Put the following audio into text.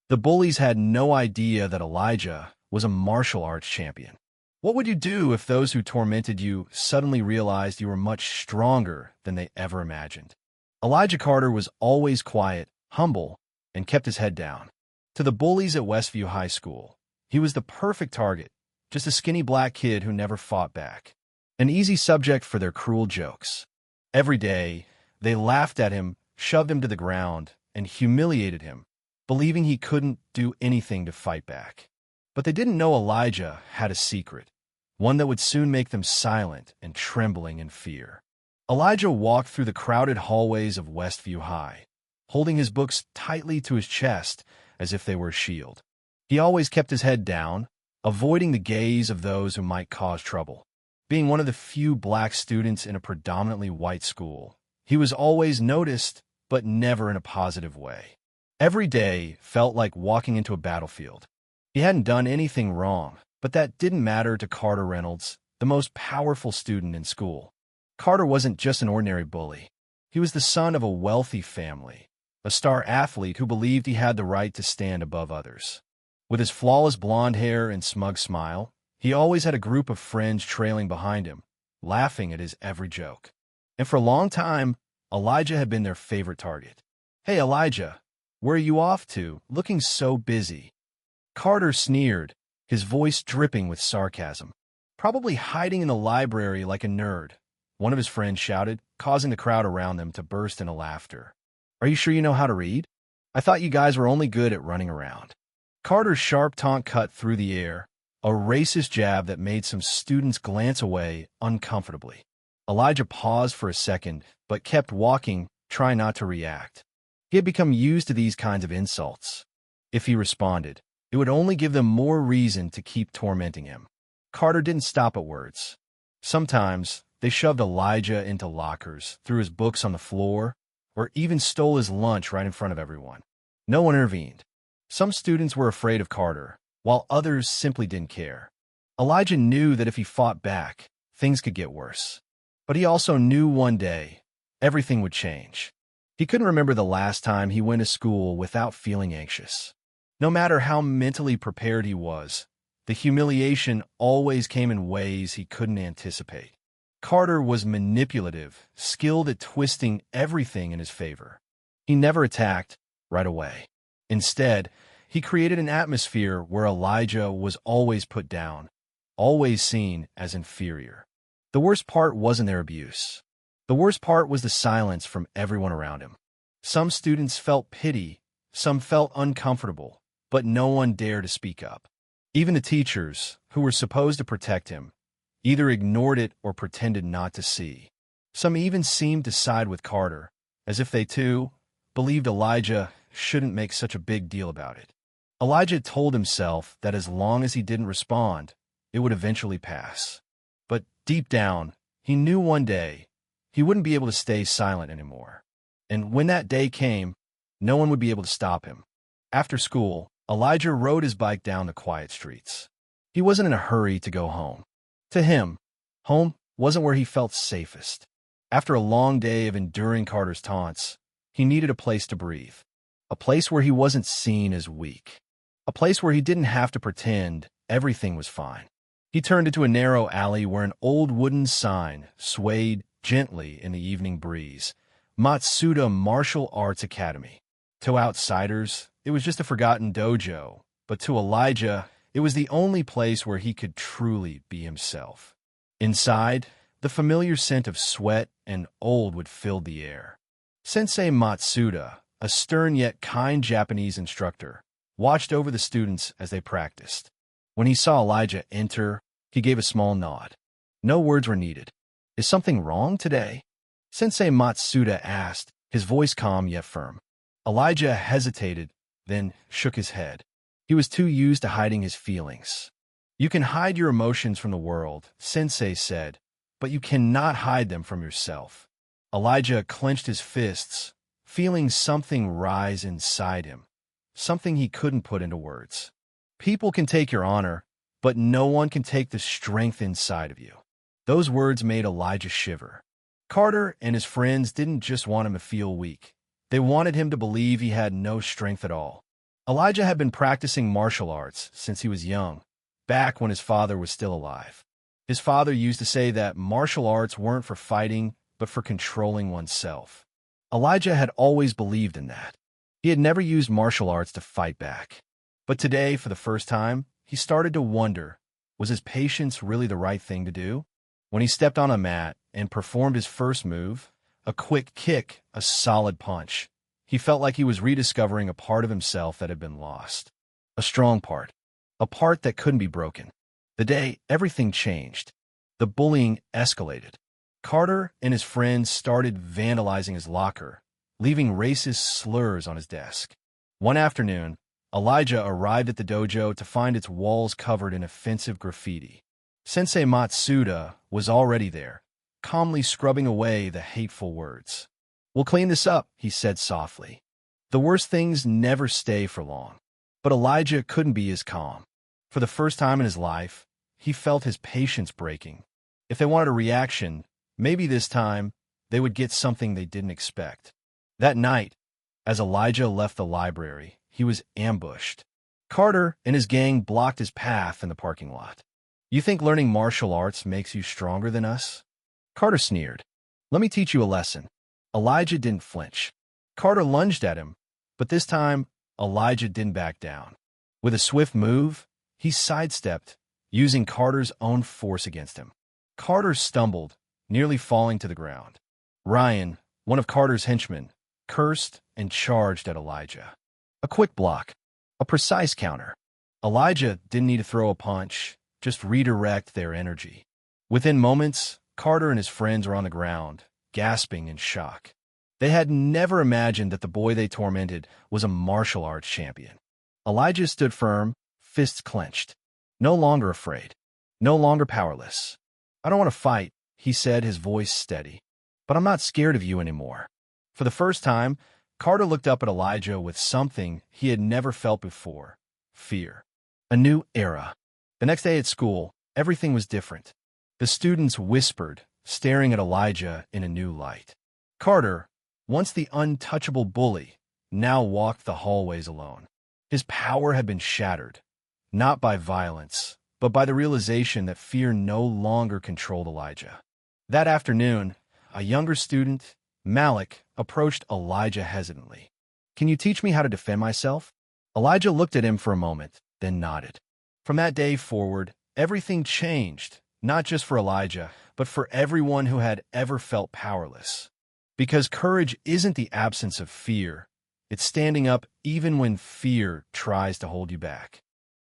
The bullies had no idea that Elijah was a martial arts champion. What would you do if those who tormented you suddenly realized you were much stronger than they ever imagined? Elijah Carter was always quiet, humble, and kept his head down. To the bullies at Westview High School, he was the perfect target, just a skinny black kid who never fought back. An easy subject for their cruel jokes. Every day, they laughed at him, shoved him to the ground, and humiliated him, believing he couldn't do anything to fight back. But they didn't know Elijah had a secret, one that would soon make them silent and trembling in fear. Elijah walked through the crowded hallways of Westview High, holding his books tightly to his chest as if they were a shield. He always kept his head down, avoiding the gaze of those who might cause trouble. Being one of the few black students in a predominantly white school, he was always noticed, but never in a positive way. Every day felt like walking into a battlefield. He hadn't done anything wrong, but that didn't matter to Carter Reynolds, the most powerful student in school. Carter wasn't just an ordinary bully. He was the son of a wealthy family, a star athlete who believed he had the right to stand above others. With his flawless blonde hair and smug smile, he always had a group of friends trailing behind him, laughing at his every joke. And for a long time, Elijah had been their favorite target. "Hey, Elijah, where are you off to, looking so busy?" Carter sneered, his voice dripping with sarcasm. "Probably hiding in the library like a nerd," one of his friends shouted, causing the crowd around them to burst into laughter. "Are you sure you know how to read? I thought you guys were only good at running around." Carter's sharp taunt cut through the air, a racist jab that made some students glance away uncomfortably. Elijah paused for a second, but kept walking, trying not to react. He had become used to these kinds of insults. If he responded, it would only give them more reason to keep tormenting him. Carter didn't stop at words. Sometimes, they shoved Elijah into lockers, threw his books on the floor, or even stole his lunch right in front of everyone. No one intervened. Some students were afraid of Carter, while others simply didn't care. Elijah knew that if he fought back, things could get worse. But he also knew one day, everything would change. He couldn't remember the last time he went to school without feeling anxious. No matter how mentally prepared he was, the humiliation always came in ways he couldn't anticipate. Carter was manipulative, skilled at twisting everything in his favor. He never attacked right away. Instead, he created an atmosphere where Elijah was always put down, always seen as inferior. The worst part wasn't their abuse. The worst part was the silence from everyone around him. Some students felt pity, some felt uncomfortable, but no one dared to speak up. Even the teachers, who were supposed to protect him, either ignored it or pretended not to see. Some even seemed to side with Carter, as if they too believed Elijah shouldn't make such a big deal about it. Elijah told himself that as long as he didn't respond, it would eventually pass. But deep down, he knew one day he wouldn't be able to stay silent anymore. And when that day came, no one would be able to stop him. After school, Elijah rode his bike down the quiet streets. He wasn't in a hurry to go home. To him, home wasn't where he felt safest. After a long day of enduring Carter's taunts, he needed a place to breathe. A place where he wasn't seen as weak. A place where he didn't have to pretend everything was fine. He turned into a narrow alley where an old wooden sign swayed gently in the evening breeze. Matsuda Martial Arts Academy. To outsiders, it was just a forgotten dojo, but to Elijah, it was the only place where he could truly be himself. Inside, the familiar scent of sweat and old wood filled the air. Sensei Matsuda, a stern yet kind Japanese instructor, watched over the students as they practiced. When he saw Elijah enter, he gave a small nod. No words were needed. "Is something wrong today?" Sensei Matsuda asked, his voice calm yet firm. Elijah hesitated, then shook his head. He was too used to hiding his feelings. "You can hide your emotions from the world," Sensei said, "but you cannot hide them from yourself." Elijah clenched his fists, feeling something rise inside him, something he couldn't put into words. "People can take your honor, but no one can take the strength inside of you." Those words made Elijah shiver. Carter and his friends didn't just want him to feel weak. They wanted him to believe he had no strength at all. Elijah had been practicing martial arts since he was young, back when his father was still alive. His father used to say that martial arts weren't for fighting, but for controlling oneself. Elijah had always believed in that. He had never used martial arts to fight back. But today, for the first time, he started to wonder, was his patience really the right thing to do? When he stepped on a mat and performed his first move, a quick kick, a solid punch, he felt like he was rediscovering a part of himself that had been lost. A strong part. A part that couldn't be broken. The day everything changed. The bullying escalated. Carter and his friends started vandalizing his locker, leaving racist slurs on his desk. One afternoon, Elijah arrived at the dojo to find its walls covered in offensive graffiti. Sensei Matsuda was already there, calmly scrubbing away the hateful words. "We'll clean this up," he said softly. The worst things never stay for long. But Elijah couldn't be as calm. For the first time in his life, he felt his patience breaking. If they wanted a reaction, maybe this time they would get something they didn't expect. That night, as Elijah left the library, he was ambushed. Carter and his gang blocked his path in the parking lot. "You think learning martial arts makes you stronger than us?" Carter sneered. "Let me teach you a lesson." Elijah didn't flinch. Carter lunged at him, but this time, Elijah didn't back down. With a swift move, he sidestepped, using Carter's own force against him. Carter stumbled, nearly falling to the ground. Ryan, one of Carter's henchmen, cursed and charged at Elijah. A quick block. A precise counter. Elijah didn't need to throw a punch, just redirect their energy. Within moments, Carter and his friends were on the ground, gasping in shock. They had never imagined that the boy they tormented was a martial arts champion. Elijah stood firm, fists clenched. No longer afraid. No longer powerless. "I don't want to fight," he said, his voice steady. "But I'm not scared of you anymore." For the first time, Carter looked up at Elijah with something he had never felt before: fear. A new era. The next day at school, everything was different. The students whispered, staring at Elijah in a new light. Carter, once the untouchable bully, now walked the hallways alone. His power had been shattered, not by violence, but by the realization that fear no longer controlled Elijah. That afternoon, a younger student, Malik, approached Elijah hesitantly. "Can you teach me how to defend myself?" Elijah looked at him for a moment, then nodded. From that day forward, everything changed, not just for Elijah, but for everyone who had ever felt powerless. Because courage isn't the absence of fear, it's standing up even when fear tries to hold you back.